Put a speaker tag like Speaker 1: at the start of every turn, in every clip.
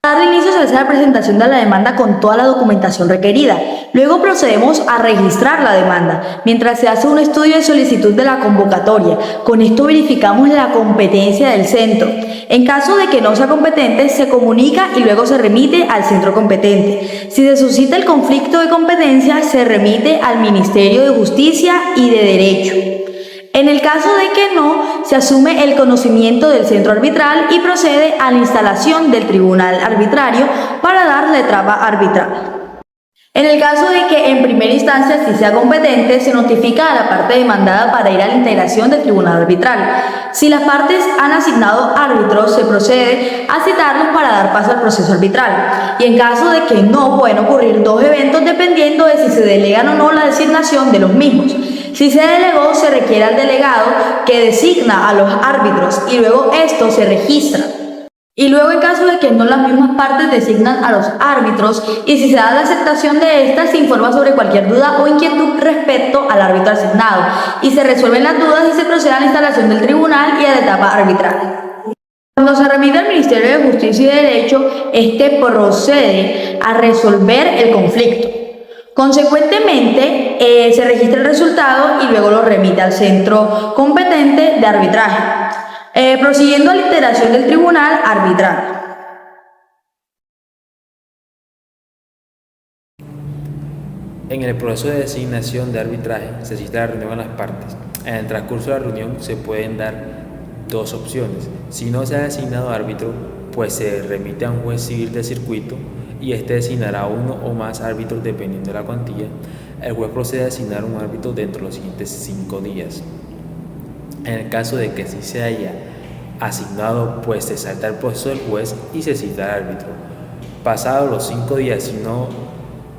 Speaker 1: Para dar inicio se hace la presentación de la demanda con toda la documentación requerida. Luego procedemos a registrar la demanda, mientras se hace un estudio de solicitud de la convocatoria. Con esto verificamos la competencia del centro. En caso de que no sea competente, se comunica y luego se remite al centro competente. Si se suscita el conflicto de competencia, se remite al Ministerio de Justicia y de Derecho. En el caso de que no, se asume el conocimiento del centro arbitral y procede a la instalación del tribunal arbitrario para dar la etapa arbitral. En el caso de que en primera instancia sí sea competente, se notifica a la parte demandada para ir a la integración del tribunal arbitral. Si las partes han asignado árbitros, se procede a citarlos para dar paso al proceso arbitral. Y en caso de que no, pueden ocurrir dos eventos dependiendo de si se delegan o no la designación de los mismos. Si se delegó, se requiere al delegado que designa a los árbitros y luego esto se registra. Y luego en caso de que no las mismas partes designan a los árbitros y si se da la aceptación de estas, se informa sobre cualquier duda o inquietud respecto al árbitro asignado y se resuelven las dudas y se procede a la instalación del tribunal y a la etapa arbitral. Cuando se remite al Ministerio de Justicia y Derecho, este procede a resolver el conflicto. Consecuentemente, se registra el resultado y luego lo remite al centro competente de arbitraje, prosiguiendo a la integración del tribunal arbitral.
Speaker 2: En el proceso de designación de arbitraje se cita la reunión a las partes. En el transcurso de la reunión se pueden dar dos opciones. Si no se ha designado árbitro, pues se remite a un juez civil de circuito y este designará uno o más árbitros dependiendo de la cuantía. El juez procede a designar un árbitro dentro de los siguientes 5 días. En el caso de que sí se haya asignado, pues se salta el proceso del juez y se cita al árbitro. Pasados los 5 días,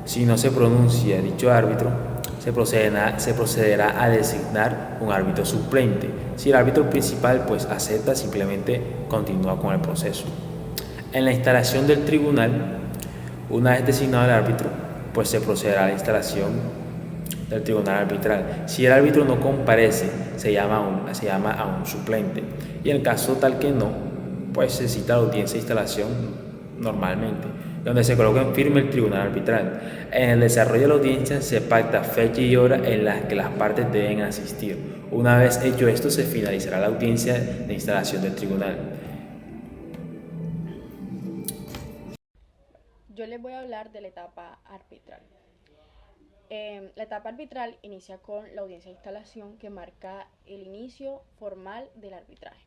Speaker 2: si no se pronuncia dicho árbitro, se procederá a designar un árbitro suplente. Si el árbitro principal pues acepta, simplemente continúa con el proceso. En la instalación del tribunal, una vez designado el árbitro, pues se procederá a la instalación del tribunal arbitral. Si el árbitro no comparece, se llama a un suplente. Y en el caso tal que no, pues se cita la audiencia de instalación normalmente, donde se coloca en firme el tribunal arbitral. En el desarrollo de la audiencia se pacta fecha y hora en las que las partes deben asistir. Una vez hecho esto, se finalizará la audiencia de instalación del tribunal.
Speaker 3: Yo les voy a hablar de la etapa arbitral. La etapa arbitral inicia con la audiencia de instalación que marca el inicio formal del arbitraje.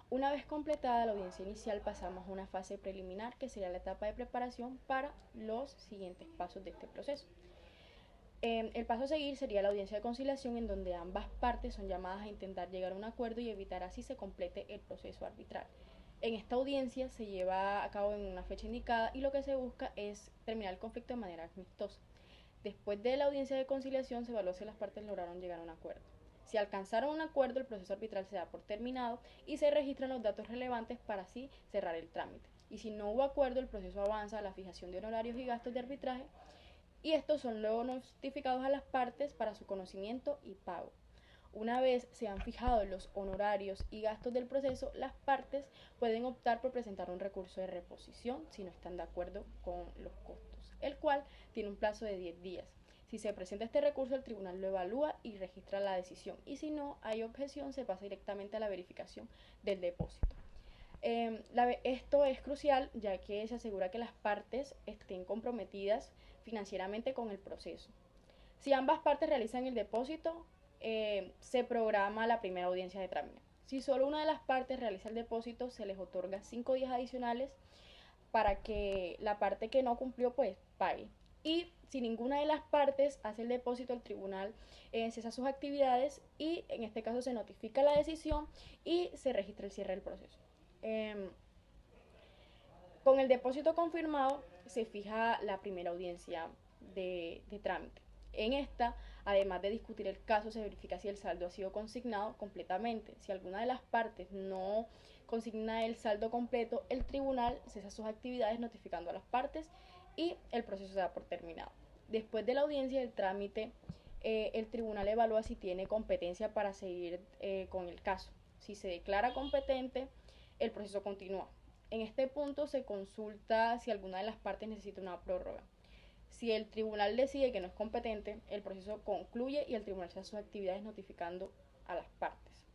Speaker 3: Una vez completada la audiencia inicial, pasamos a una fase preliminar que sería la etapa de preparación para los siguientes pasos de este proceso. El paso a seguir sería la audiencia de conciliación, en donde ambas partes son llamadas a intentar llegar a un acuerdo y evitar así se complete el proceso arbitral. En esta audiencia se lleva a cabo en una fecha indicada y lo que se busca es terminar el conflicto de manera amistosa. Después de la audiencia de conciliación se evalúa si las partes lograron llegar a un acuerdo. Si alcanzaron un acuerdo, el proceso arbitral se da por terminado y se registran los datos relevantes para así cerrar el trámite. Y si no hubo acuerdo, el proceso avanza a la fijación de honorarios y gastos de arbitraje y estos son luego notificados a las partes para su conocimiento y pago. Una vez se han fijado los honorarios y gastos del proceso, las partes pueden optar por presentar un recurso de reposición si no están de acuerdo con los costos, el cual tiene un plazo de 10 días. Si se presenta este recurso, el tribunal lo evalúa y registra la decisión, y si no hay objeción, se pasa directamente a la verificación del depósito. Esto es crucial ya que se asegura que las partes estén comprometidas financieramente con el proceso. Si ambas partes realizan el depósito, se programa la primera audiencia de trámite. Si solo una de las partes realiza el depósito, se les otorga 5 días adicionales para que la parte que no cumplió pues pague. Y si ninguna de las partes hace el depósito, el tribunal cesa sus actividades y en este caso se notifica la decisión y se registra el cierre del proceso. Con el depósito confirmado se fija la primera audiencia de trámite. En esta, además de discutir el caso, se verifica si el saldo ha sido consignado completamente. Si alguna de las partes no consigna el saldo completo, el tribunal cesa sus actividades notificando a las partes y el proceso se da por terminado. Después de la audiencia del trámite, el tribunal evalúa si tiene competencia para seguir con el caso. Si se declara competente, el proceso continúa. En este punto se consulta si alguna de las partes necesita una prórroga. Si el tribunal decide que no es competente, el proceso concluye y el tribunal se hace sus actividades notificando a las partes.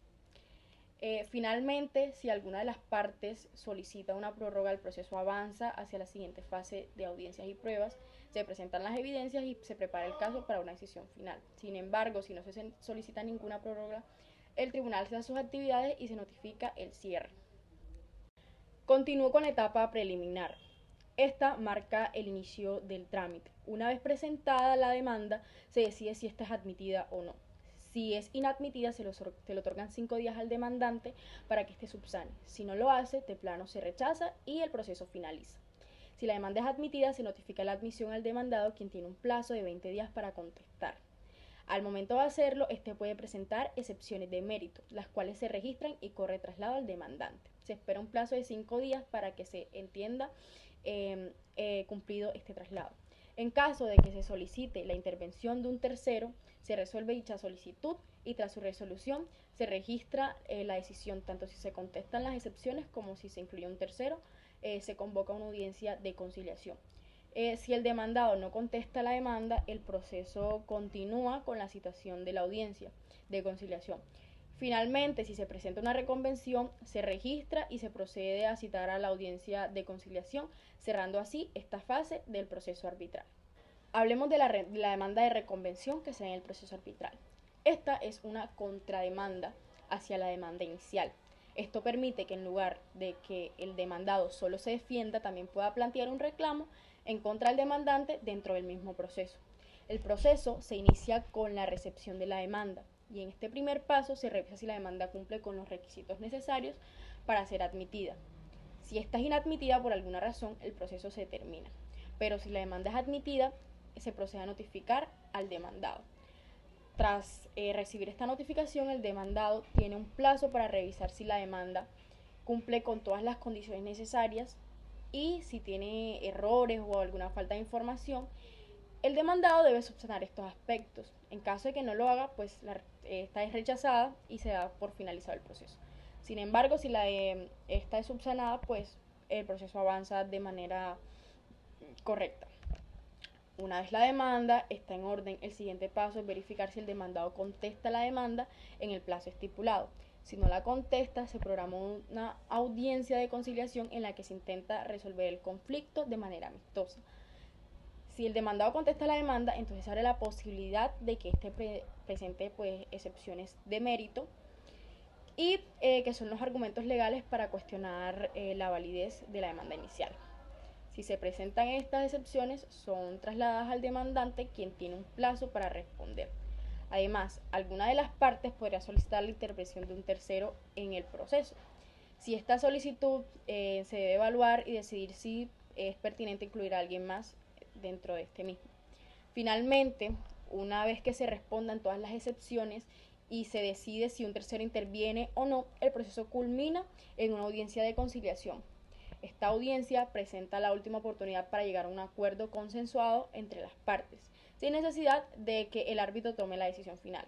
Speaker 3: Finalmente, si alguna de las partes solicita una prórroga, el proceso avanza hacia la siguiente fase de audiencias y pruebas, se presentan las evidencias y se prepara el caso para una decisión final. Sin embargo, si no se solicita ninguna prórroga, el tribunal se hace sus actividades y se notifica el cierre. Continúo con la etapa preliminar. Esta marca el inicio del trámite. Una vez presentada la demanda, se decide si esta es admitida o no. Si es inadmitida, se le otorgan 5 días al demandante para que éste subsane. Si no lo hace, de plano se rechaza y el proceso finaliza. Si la demanda es admitida, se notifica la admisión al demandado, quien tiene un plazo de 20 días para contestar. Al momento de hacerlo, este puede presentar excepciones de mérito, las cuales se registran y corre traslado al demandante. Se espera un plazo de 5 días para que se entienda cumplido este traslado. En caso de que se solicite la intervención de un tercero, se resuelve dicha solicitud y tras su resolución se registra la decisión, tanto si se contestan las excepciones como si se incluye un tercero, se convoca una audiencia de conciliación. Si el demandado no contesta la demanda, el proceso continúa con la citación de la audiencia de conciliación. Finalmente, si se presenta una reconvención, se registra y se procede a citar a la audiencia de conciliación, cerrando así esta fase del proceso arbitral. Hablemos de la demanda de reconvención que se da en el proceso arbitral. Esta es una contrademanda hacia la demanda inicial. Esto permite que en lugar de que el demandado solo se defienda, también pueda plantear un reclamo en contra del demandante dentro del mismo proceso. El proceso se inicia con la recepción de la demanda y en este primer paso se revisa si la demanda cumple con los requisitos necesarios para ser admitida. Si esta es inadmitida por alguna razón, el proceso se termina. Pero si la demanda es admitida, se procede a notificar al demandado. Tras recibir esta notificación, el demandado tiene un plazo para revisar si la demanda cumple con todas las condiciones necesarias y si tiene errores o alguna falta de información, el demandado debe subsanar estos aspectos. En caso de que no lo haga, pues esta es rechazada y se da por finalizado el proceso. Sin embargo, si esta es subsanada, pues el proceso avanza de manera correcta. Una vez la demanda está en orden, el siguiente paso es verificar si el demandado contesta la demanda en el plazo estipulado. Si no la contesta, se programa una audiencia de conciliación en la que se intenta resolver el conflicto de manera amistosa. Si el demandado contesta la demanda, entonces abre la posibilidad de que éste presente excepciones de mérito y que son los argumentos legales para cuestionar la validez de la demanda inicial. Si se presentan estas excepciones, son trasladadas al demandante, quien tiene un plazo para responder. Además, alguna de las partes podría solicitar la intervención de un tercero en el proceso. Si esta solicitud se debe evaluar y decidir si es pertinente incluir a alguien más dentro de este mismo. Finalmente, una vez que se respondan todas las excepciones y se decide si un tercero interviene o no, el proceso culmina en una audiencia de conciliación. Esta audiencia presenta la última oportunidad para llegar a un acuerdo consensuado entre las partes, sin necesidad de que el árbitro tome la decisión final.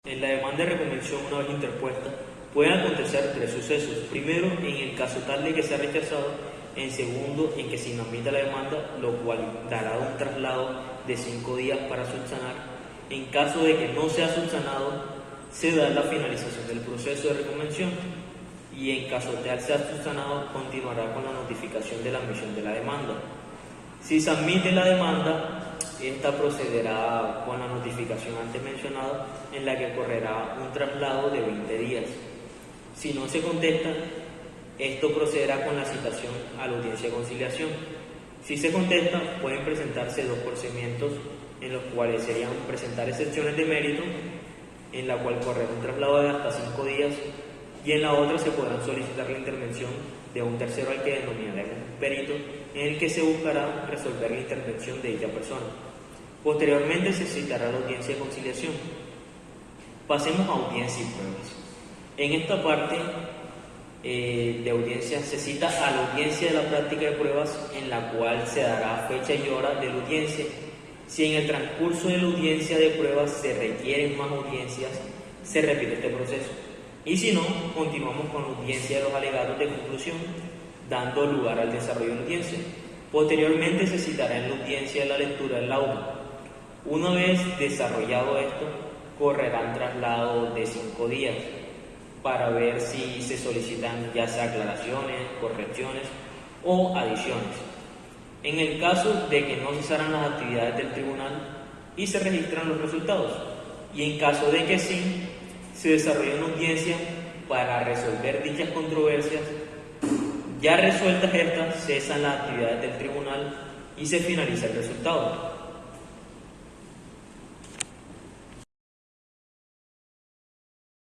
Speaker 4: En la demanda de reconvención una vez interpuesta, pueden acontecer 3 sucesos. Primero, en el caso tal de que sea rechazado. En segundo, en que se inadmita la demanda, lo cual dará un traslado de 5 días para subsanar. En caso de que no sea subsanado, se da la finalización del proceso de reconvención. Y en caso tal sea subsanado, continuará con la notificación de la admisión de la demanda. Si se admite la demanda, esta procederá con la notificación antes mencionada, en la que correrá un traslado de 20 días. Si no se contesta, esto procederá con la citación a la audiencia de conciliación. Si se contesta, pueden presentarse 2 procedimientos, en los cuales serían presentar excepciones de mérito, en la cual correrá un traslado de hasta 5 días, y en la otra se podrán solicitar la intervención de un tercero al que denominaremos perito, en el que se buscará resolver la intervención de dicha persona. Posteriormente se citará la audiencia de conciliación. Pasemos a audiencia y pruebas. En esta parte de audiencia se cita a la audiencia de la práctica de pruebas, en la cual se dará fecha y hora de la audiencia. Si en el transcurso de la audiencia de pruebas se requieren más audiencias, se repite este proceso. Y si no, continuamos con la audiencia de los alegatos de conclusión, dando lugar al desarrollo de la audiencia. Posteriormente se citará en la audiencia la lectura del laudo. Una vez desarrollado esto, correrá un traslado de 5 días para ver si se solicitan ya sea aclaraciones, correcciones o adiciones. En el caso de que no cesaran las actividades del tribunal y se registran los resultados, y en caso de que sí, se desarrolla una audiencia para resolver dichas controversias. Ya resueltas estas, cesan las actividades del tribunal y se finaliza el resultado.